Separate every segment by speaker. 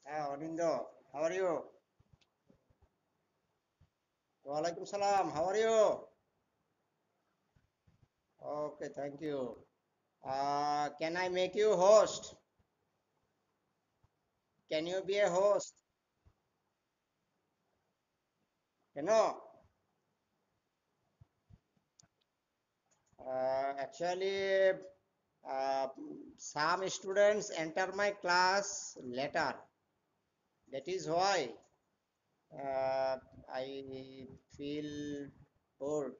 Speaker 1: Anindo, how are you? Walaikum salam. How are you? Okay, thank you. Can I make you host? Can you be a host? You know, actually, uh, some students enter my class later. That is why I feel bored.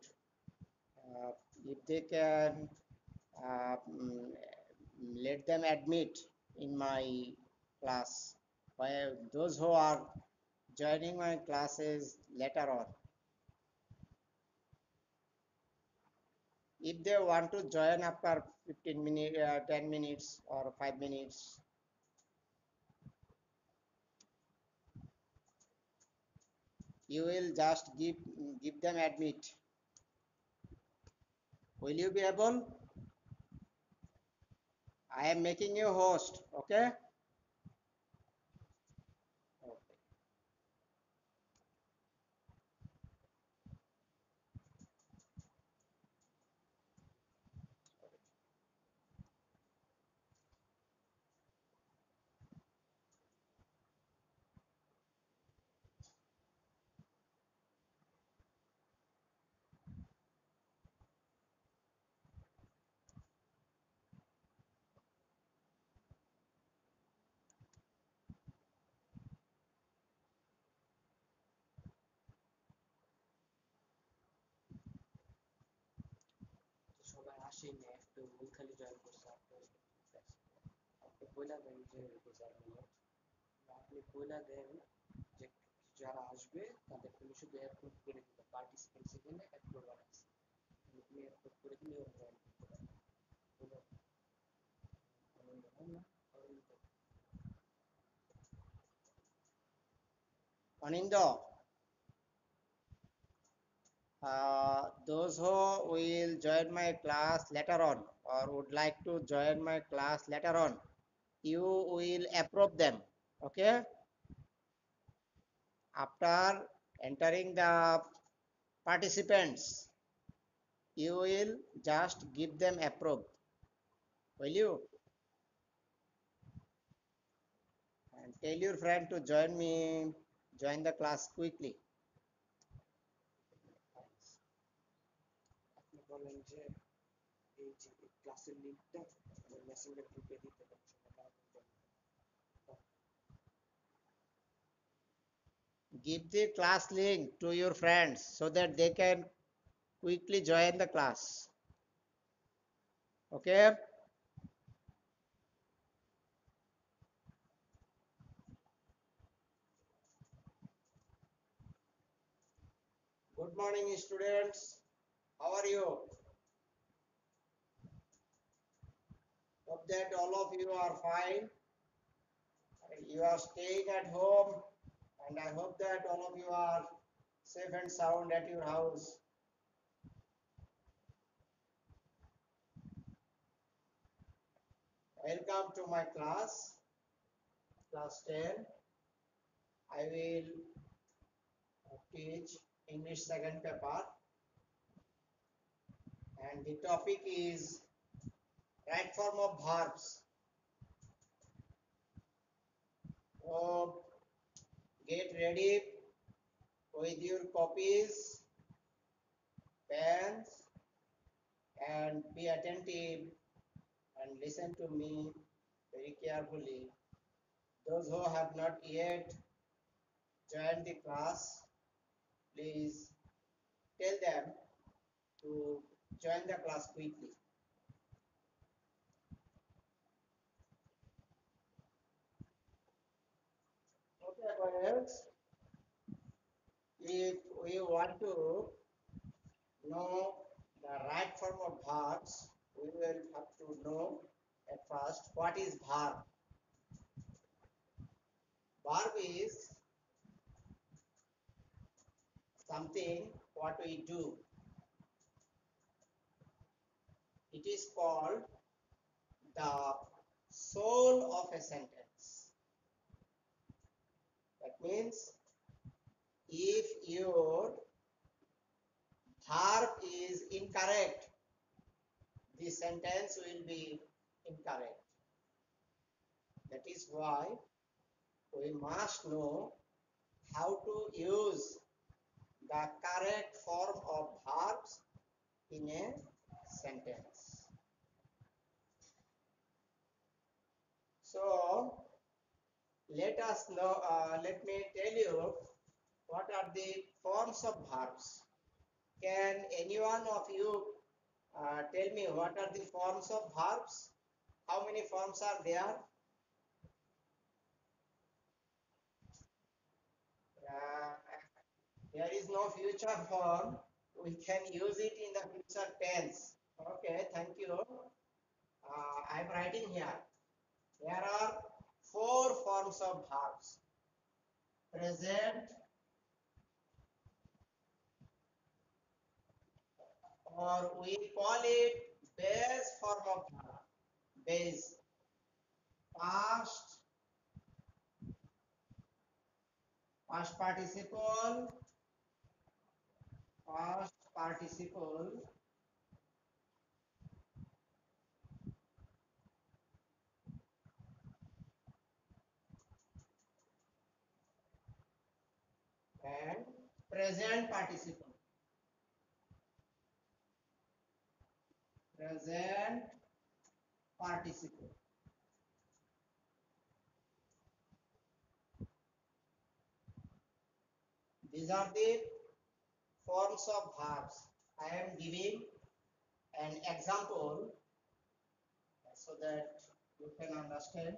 Speaker 1: Uh, if they can uh, mm, let them admit in my class. While those who are joining my classes later on, if they want to join after 15 minutes, 10 minutes or 5 minutes, you will just give them admit. Will you be able? I am making you host, okay? Anindo, those who will join my class later on or would like to join my class later on, you will approve them, okay? After entering the participants, you will just give them approve, will you? And tell your friend to join the class quickly. Give the class link to your friends so that they can quickly join the class, okay? Good morning, students. How are you? Hope that all of you are fine. You are staying at home, and I hope that all of you are safe and sound at your house. Welcome to my class 10. I will teach English second paper, and the topic is right form of verbs. So get ready with your copies, pens, and be attentive and listen to me very carefully. Those who have not yet joined the class, please tell them to join the class quickly. Okay, friends, if we want to know the right form of verbs, we will have to know at first what is verb. Verb is something what we do. It is called the soul of a sentence. That means if your verb is incorrect, the sentence will be incorrect. That is why we must know how to use the correct form of verbs in a sentence. So let us know. Let me tell you what are the forms of verbs. Can any one of you tell me what are the forms of verbs? How many forms are there? Uh, there is no future form. We can use it in the future tense. Okay, thank you. I'm writing here. There are four forms of verbs: present, or we call it base form of verb. Base, past, past participle, past participle, and present participle. Present participle. These are the forms of verbs. I am giving an example so that you can understand.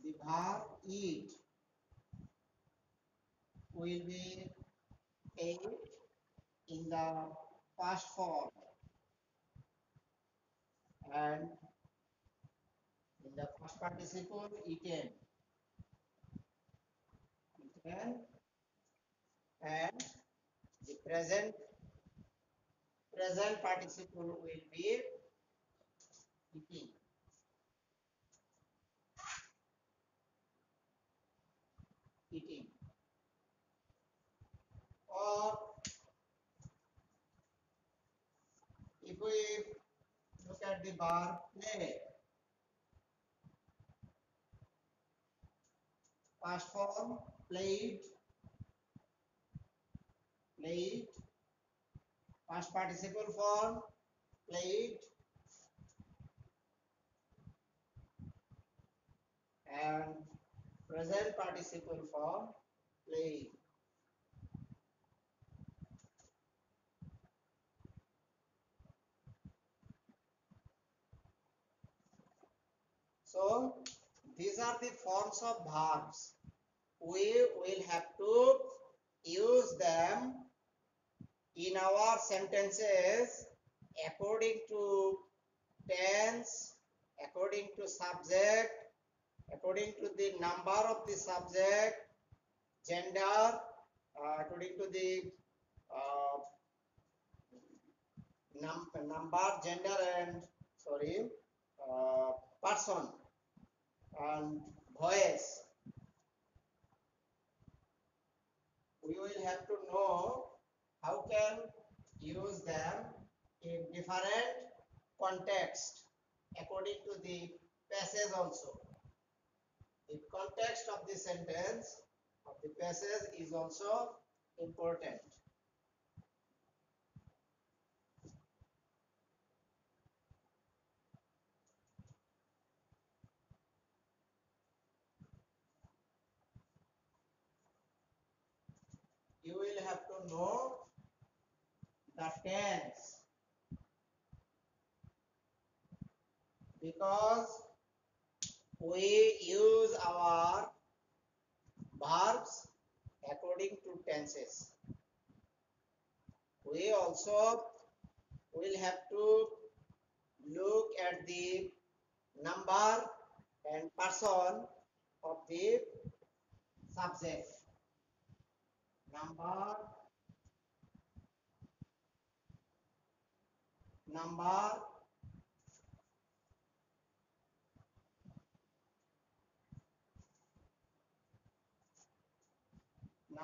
Speaker 1: The verb eat will be ate in the past form, and in the past participle eaten, eaten, and the present participle will be eating, eating. Or if we look at the verb play, past form played, played, past participle form played, and present participle form played. So these are the forms of verbs. We will have to use them in our sentences according to tense, according to subject, according to the number of the subject, gender, according to the uh, number, gender, and sorry, uh, person and voice. We will have to know how can use them in different context according to the passage also. The context of the sentence of the passage is also important. You will have to know the tense, because we use our verbs according to tenses. We also will have to look at the number and person of the subject. Number,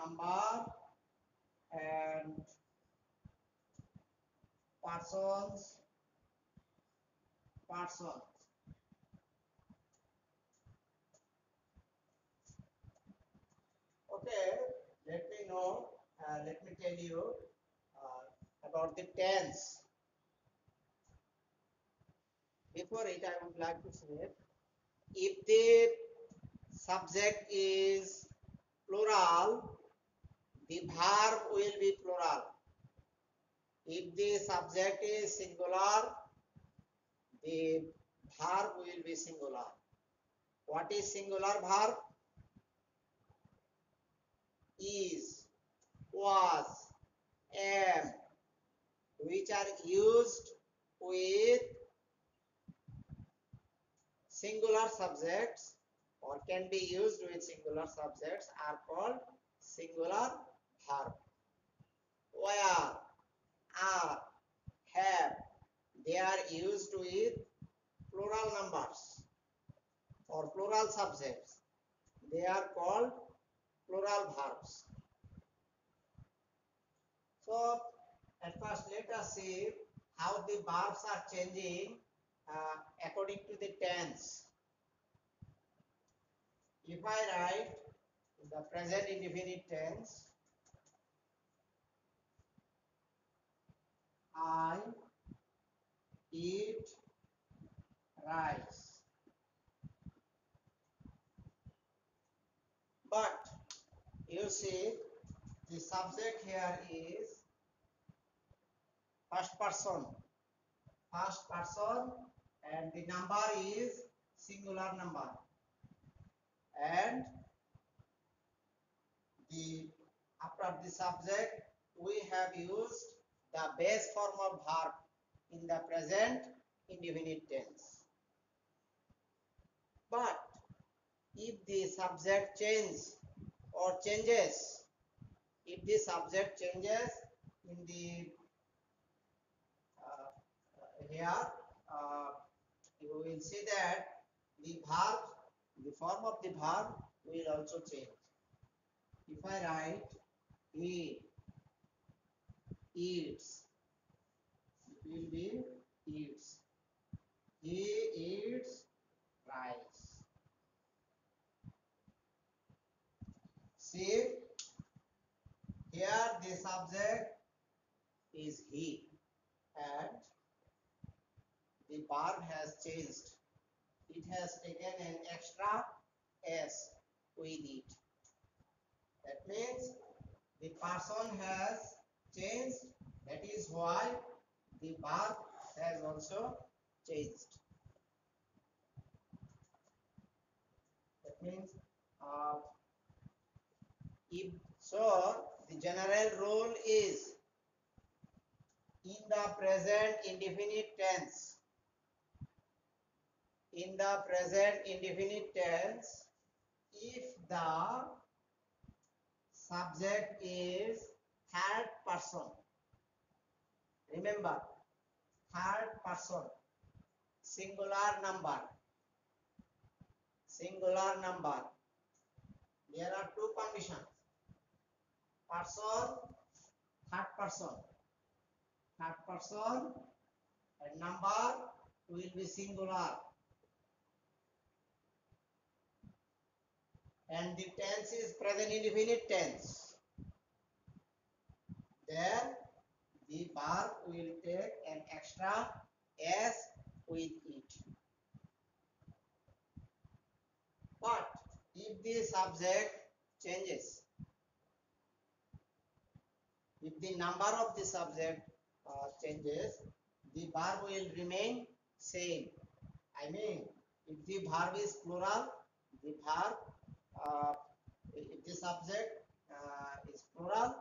Speaker 1: number and persons. Okay, let me tell you about the tense. Before it, I would like to say, if the subject is plural, the verb will be plural. If the subject is singular, the verb will be singular. What is singular verb? Is, was, am, which are used with singular subjects or can be used with singular subjects are called singular verb. Where, are, have, they are used with plural numbers or plural subjects. They are called plural verbs. So at first let us see how the verbs are changing according to the tense. If I write the present indefinite tense, I eat rice. But you see the subject here is first person and the number is singular number, and after the subject we have used the base form of verb in the present indefinite tense. But if the subject changes, if the subject changes in the here, you will see that the form of the verb will also change. If I write he eats, it will be eats. He eats rice. See, here the subject is he and the verb has changed. It has taken an extra s with it. That means the person has changed. That is why the verb has also changed. That means if so, the general rule is in the present indefinite tense. In the present indefinite tense, if the subject is third person, remember, third person, singular number. There are two conditions: person, third person, and number will be singular. And the tense is present indefinite tense. Then the verb will take an extra s with it. But if the subject changes, if the number of the subject changes, the verb will remain same. I mean, if the verb is plural, the verb if the subject is plural,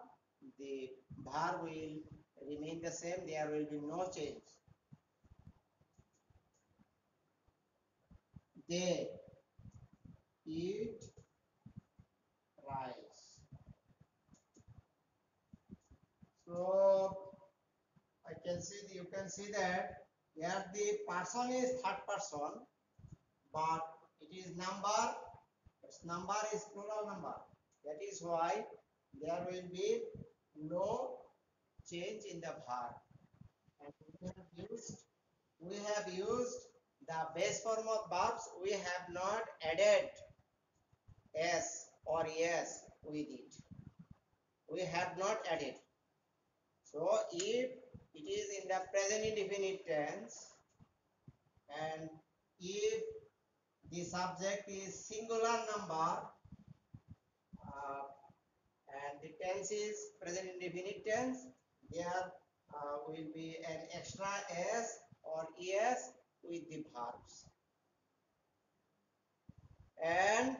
Speaker 1: the verb will remain the same. There will be no change. They eat rice. So you can see that here the person is third person, but it is number. Its number is plural number. That is why there will be no change in the verb. And we have used the base form of verbs. We have not added s or yes with it. We have not added. So if it is in the present indefinite tense, and if the subject is singular number, and the tense is present indefinite tense, there will be an extra s or es with the verbs. And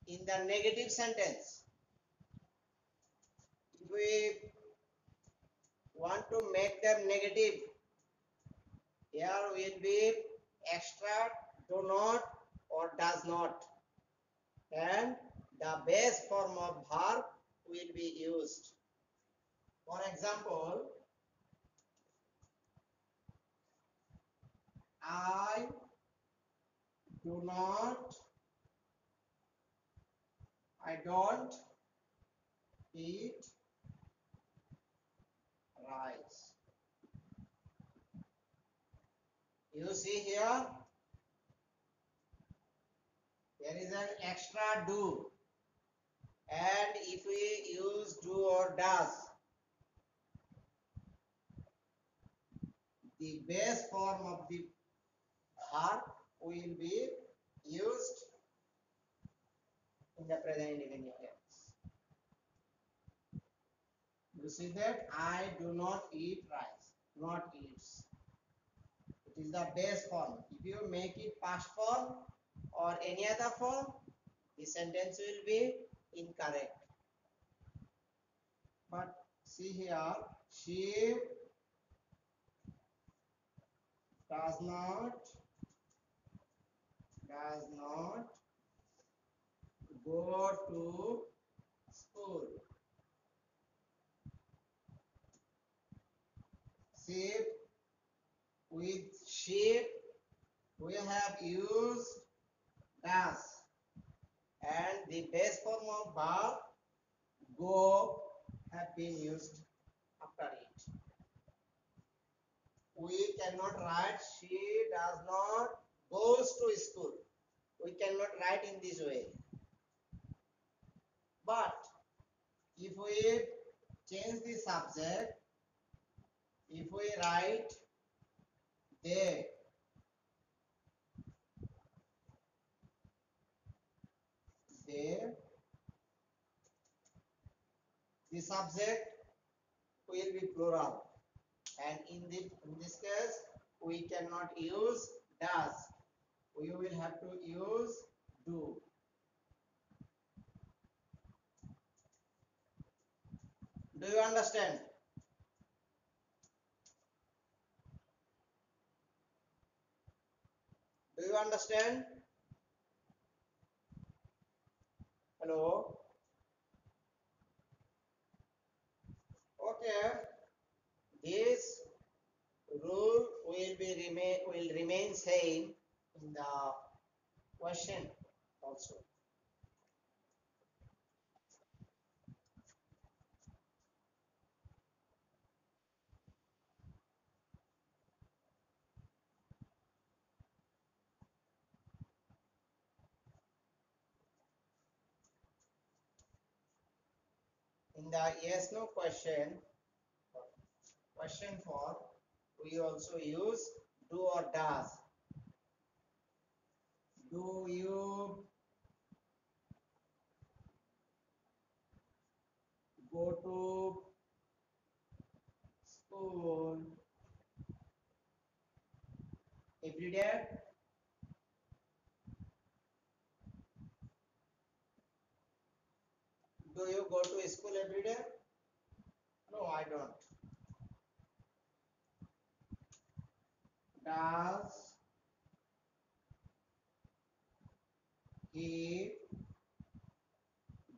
Speaker 1: in the negative sentence, if we want to make them negative, here will be extra do not or does not, and the base form of verb will be used. For example, I do not, I don't eat rice. You see here, there is an extra do, and if we use do or does, the base form of the verb will be used in the present indefinite tense. You see that I do not eat rice, not eats. It is the base form. If you make it past form or any other form, the sentence will be incorrect. But see here, she does not go to school. Sheep, with sheep we have used does, and the base form of verb go have been used after it. We cannot write she does not goes to school. We cannot write in this way. But if we change the subject, if we write they, the subject will be plural, and in this case we cannot use does. We will have to use do. Do you understand? Do you understand? Hello? Okay. This rule will remain same in the question also. In the yes no question 4, we also use do or does. Do you go to school every day? Do you go to school every day? No, I don't. Does he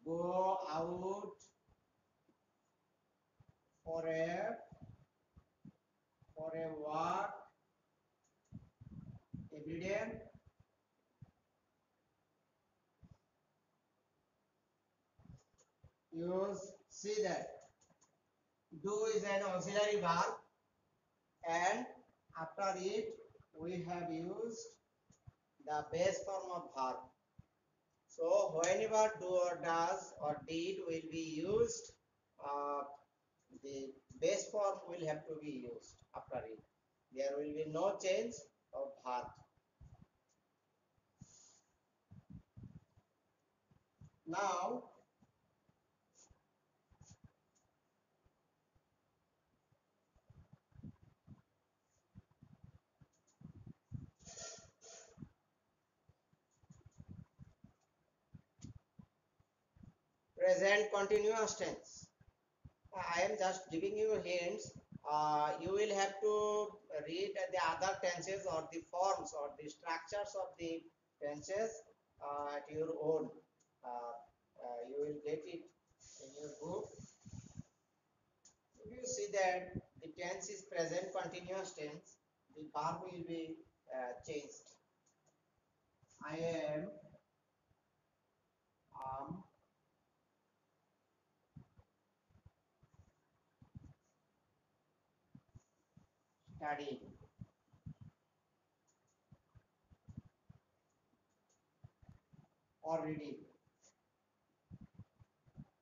Speaker 1: go out for a walk every day? See that do is an auxiliary verb, and after it we have used the base form of verb. So whenever do or does or did will be used, uh, the base form will have to be used after it. There will be no change of verb. Now present continuous tense. I am just giving you hints. You will have to read the other tenses or the forms or the structures of the tenses at your own. You will get it in your book. If you see that the tense is present continuous tense, the verb will be changed. I am studying. Or reading.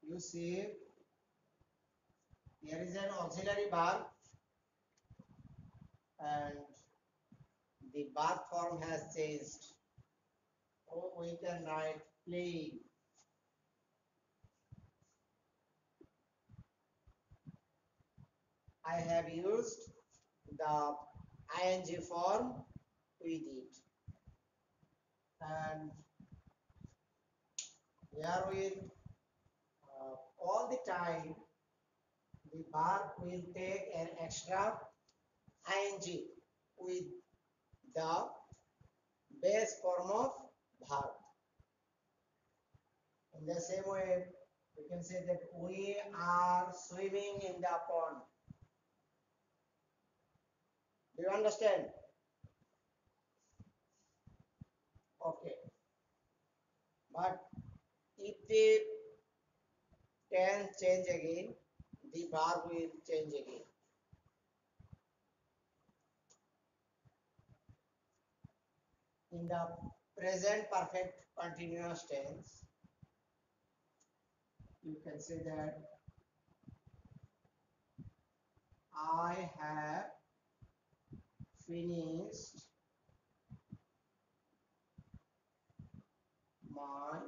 Speaker 1: You see, there is an auxiliary verb and the verb form has changed. So we can write playing. I have used the ing form with it. And here with all the time the verb will take an extra ing with the base form of verb. In the same way, we can say that we are swimming in the pond. Do you understand? Okay. But if the tense change again, the verb will change again. In the present perfect continuous tense, you can say that I have finished my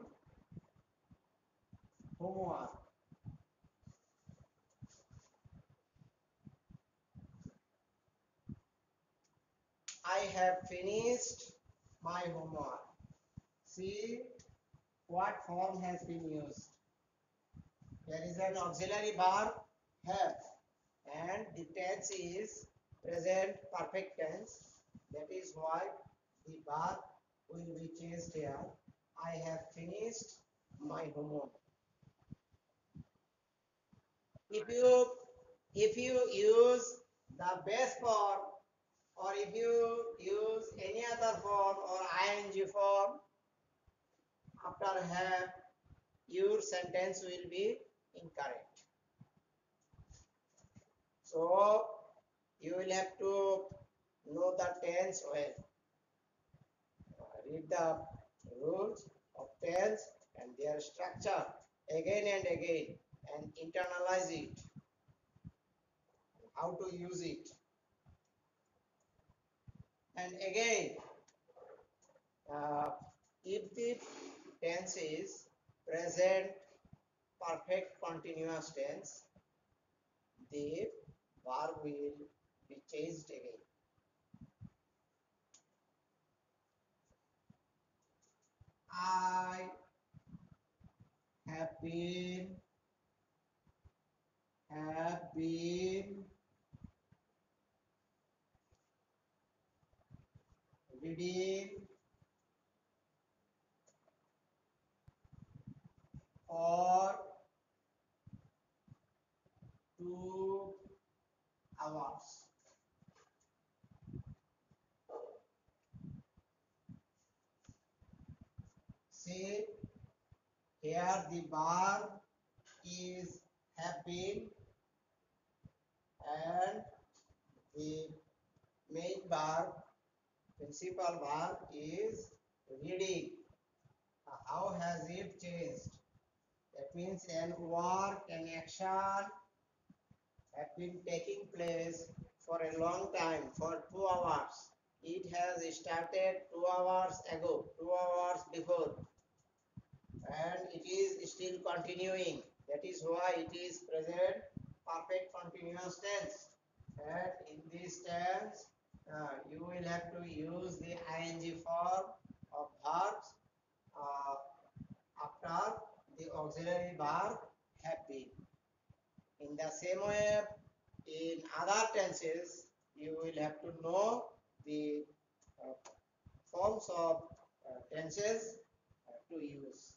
Speaker 1: homework. I have finished my homework. See what form has been used. There is an auxiliary verb have, and the tense is present perfect tense. That is why the verb will be changed here. I have finished my homework. If you use the base form, or if you use any other form or ing form after have, your sentence will be incorrect. So you will have to know the tense well. Read the rules of tense and their structure again and again and internalize it. How to use it. And again, if the tense is present perfect continuous tense, the verb will be changed again. I have been reading for 2 hours. See, here the verb is have been, and the main verb, principal verb is reading. How has it changed? That means an work, an action have been taking place for a long time, for 2 hours. It has started 2 hours ago, 2 hours before, and it is still continuing. That is why it is present perfect continuous tense. And in this tense, you will have to use the ing form of verbs after the auxiliary verb have been. In the same way, in other tenses, you will have to know the uh, forms of tenses to use.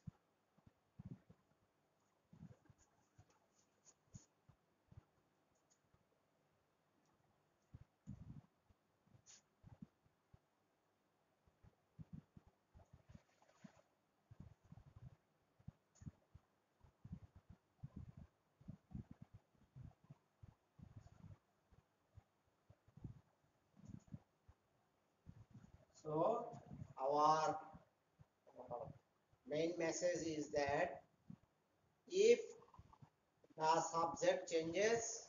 Speaker 1: So, our main message is that if the subject changes,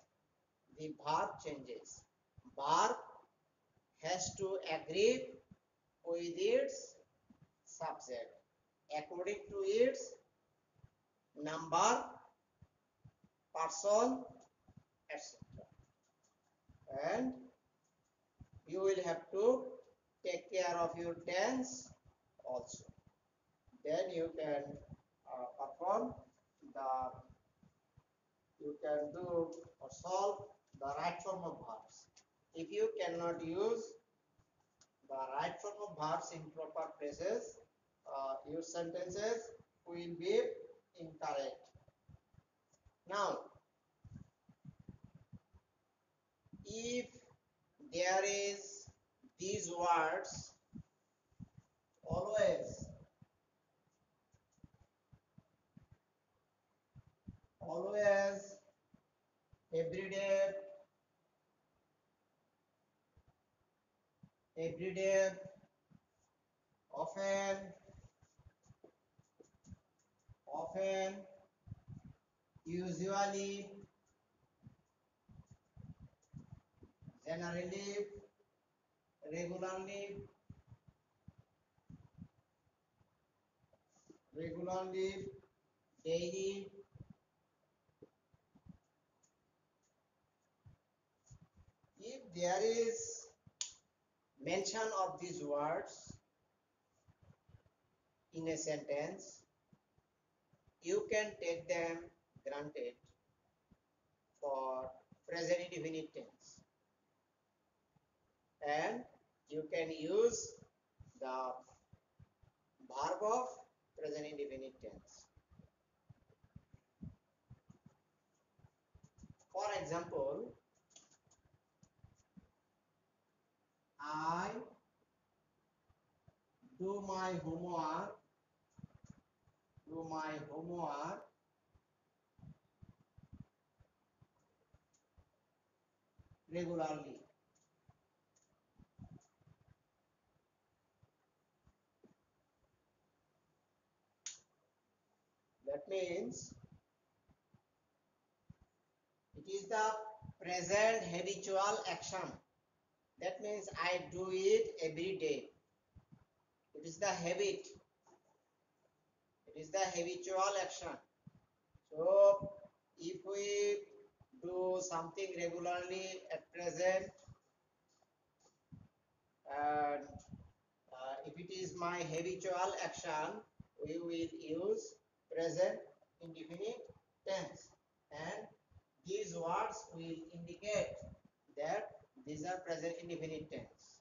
Speaker 1: the verb changes. Verb has to agree with its subject according to its number, person, etc. And you will have to take care of your tense also. Then you can perform the, you can do or solve the right form of verbs. If you cannot use the right form of verbs in proper places, your sentences will be incorrect. Now, if there is these words always, always, every day, often, often, usually, generally, regularly, regularly, daily. If there is mention of these words in a sentence, you can take them granted for present indefinite tense, and you can use the verb of present indefinite tense. For example, I do my homework, do my homework regularly. That means it is the present habitual action. That means I do it every day. It is the habit. It is the habitual action. So, if we do something regularly at present, and if it is my habitual action, we will use present indefinite tense, and these words will indicate that these are present indefinite tense.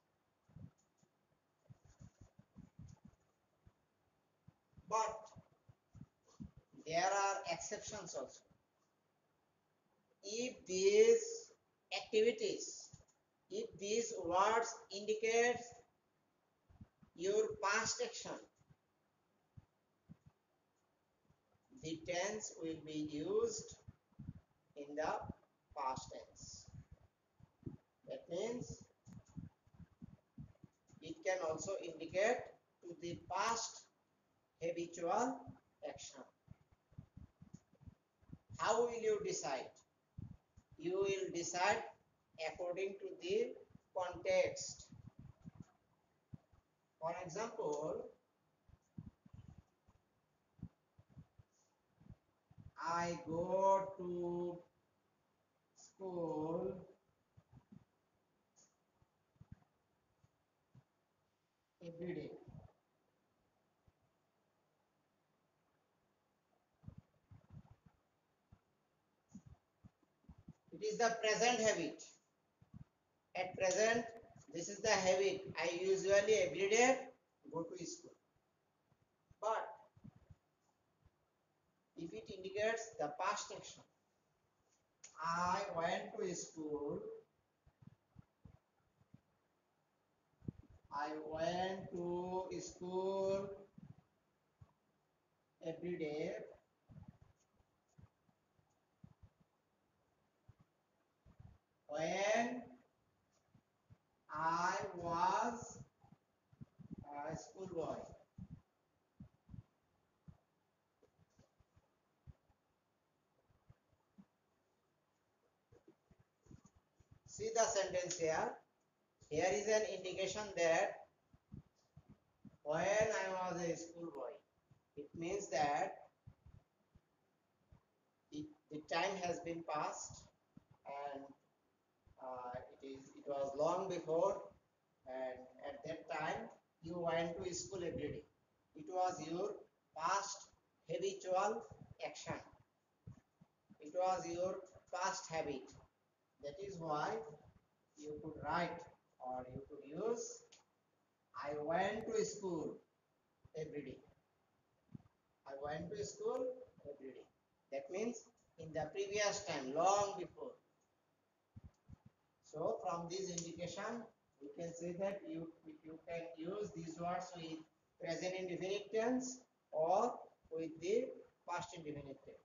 Speaker 1: But there are exceptions also. If these activities, if these words indicate your past action, the tense will be used in the past tense. That means it can also indicate to the past habitual action. How will you decide? You will decide according to the context. For example, I go to school every day. It is the present habit. At present, this is the habit. I usually every day go to school. But if it indicates the past action, I went to school. I went to school every day. When I was a schoolboy. See the sentence here. Here is an indication that when I was a schoolboy, it means that the time has been passed and it was long before, and at that time you went to school every day. It was your past habitual action. It was your past habit. That is why you could write or you could use I went to school every day. I went to school every day. That means in the previous time, long before. So from this indication, we can say that you can use these words with present indefinite tense or with the past indefinite tense.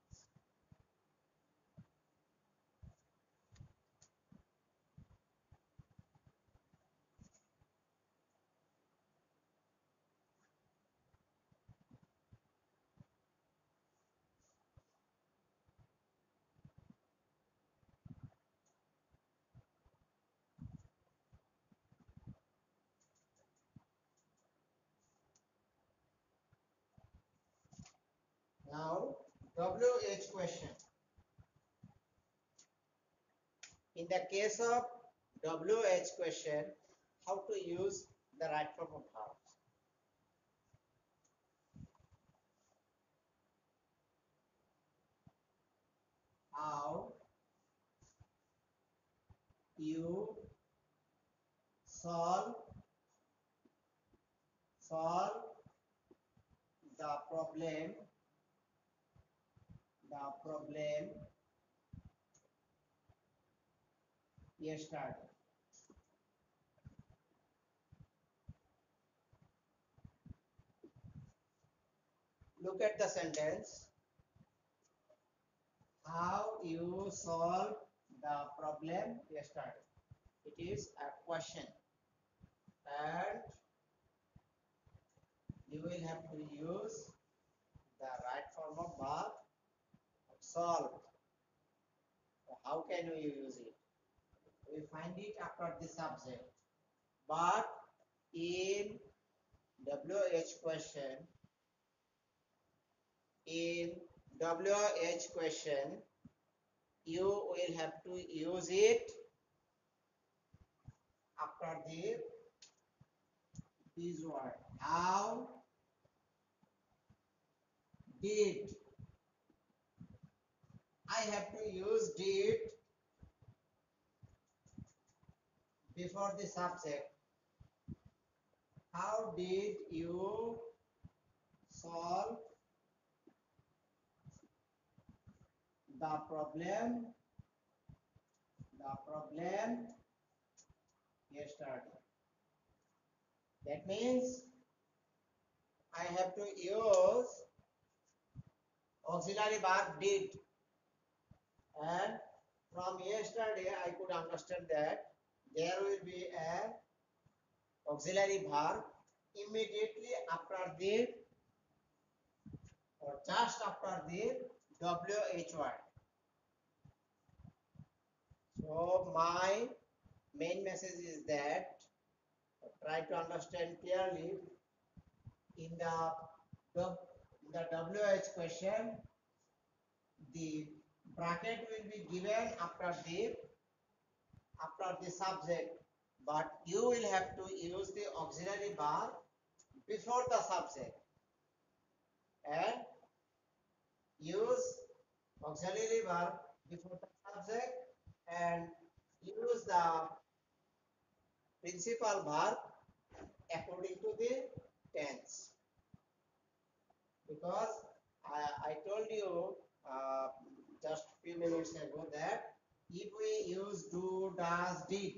Speaker 1: Now, WH question. In the case of WH question, how to use the right form of verbs? How you solve the problem yesterday. Look at the sentence. How you solve the problem yesterday. It is a question, and you will have to use the right form of verb solve. How can we use it? We find it after the subject. But in WH question, you will have to use it after this word. How did. I have to use did before the subject. How did you solve the problem yesterday? That means I have to use auxiliary verb did, and From yesterday, I could understand that there will be an auxiliary verb immediately after the or just after the WH word. So my main message is that try to understand clearly in the WH question, the bracket will be given after the subject, but you will have to use the auxiliary verb before the subject and use auxiliary verb before the subject and use the principal verb according to the tense. Because I told you just few minutes ago that if we use do, does, did,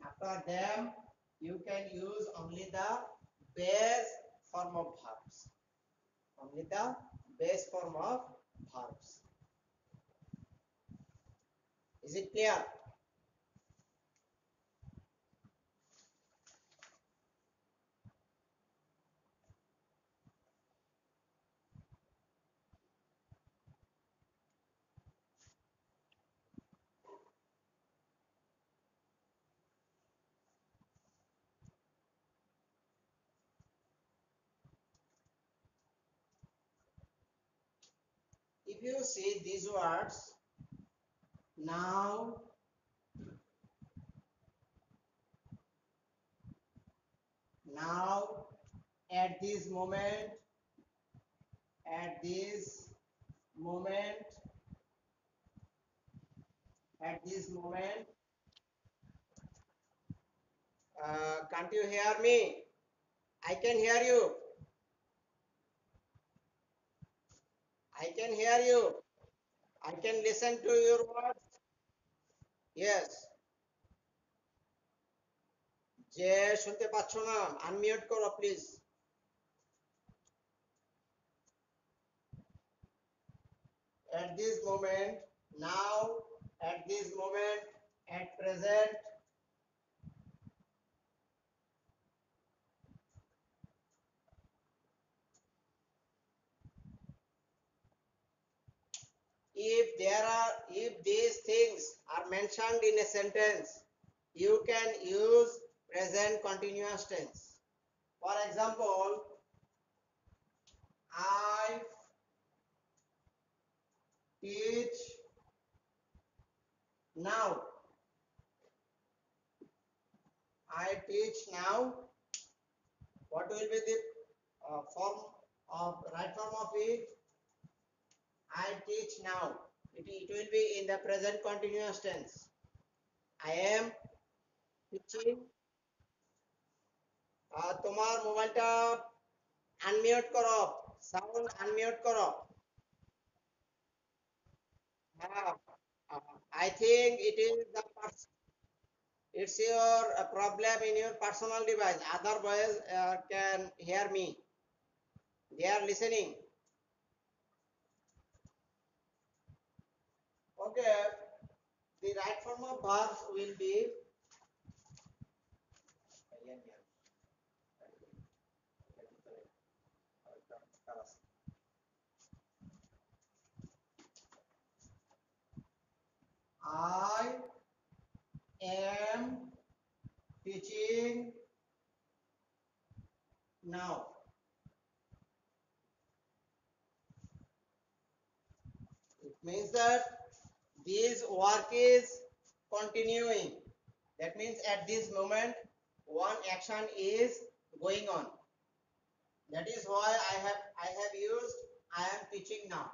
Speaker 1: after them you can use only the base form of verbs. Only the base form of verbs. Is it clear? If you see these words, now, at this moment, at this moment, at this moment, can't you hear me? I can hear you. I can hear you. I can listen to your words. Yes. যে শুনতে পাচ্ছ না unmute করো please at this moment now at this moment at present if these things are mentioned in a sentence you can use present continuous tense. For example, I teach now. I teach now. What will be the form of right form of it? I teach now. It will be in the present continuous tense. I am teaching. তোমার মোবাইলটা unmute করো, sound unmute করো। I think it is it's your problem in your personal device. Other boys can hear me. They are listening. Okay. The right form of verbs will be I am teaching now. It means that this work is continuing. That means at this moment one action is going on. That is why I have used I am teaching now.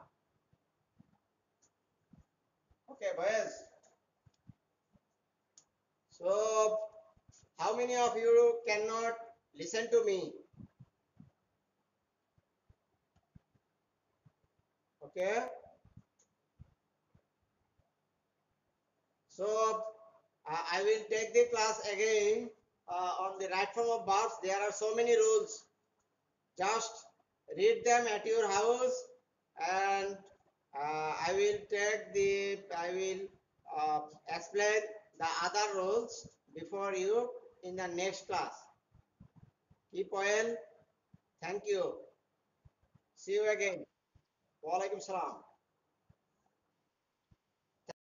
Speaker 1: Okay, boys. So how many of you cannot listen to me? Okay. So I will take the class again on the right form of verbs. There are so many rules. Just read them at your house, and I will explain the other rules before you in the next class. Keep well. Thank you. See you again. Walaikum salam.